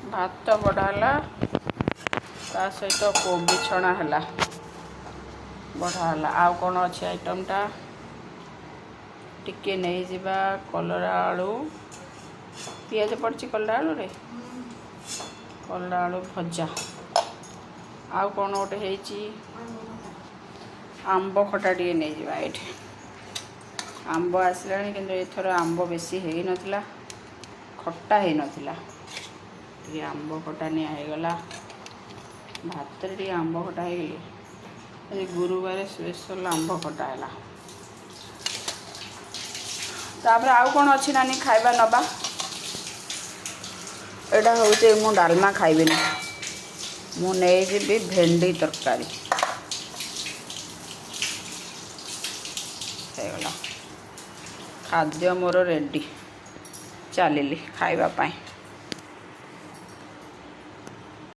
भात बढ़ाला ता सहित कोबी छणा है बढ़ाला। आउ कौन अच्छे आइटमटा टिके नहीं जिबा कलरा आलू पियाज पड़ची कलरा आलू रे कलरा आलू भजा। आउ कौन गोटे है आंब खटा टे नहीं जिबा एठी आंब आसला किंतु एथर आंब बेसी है नथिला खट्टा है नथिला टे आंब खटा निया है गला भात रे आंब खटा है गली गुरुवार स्पेशल आंब खटा है तापर आउ कौन अच्छी नानी खाइबा नबा एटा होचे मु डालमा खाइबिनी मु नहीं जीबी भेंडी तरकारी खाद्य मोर रेडी चलिली खाइबा पाई।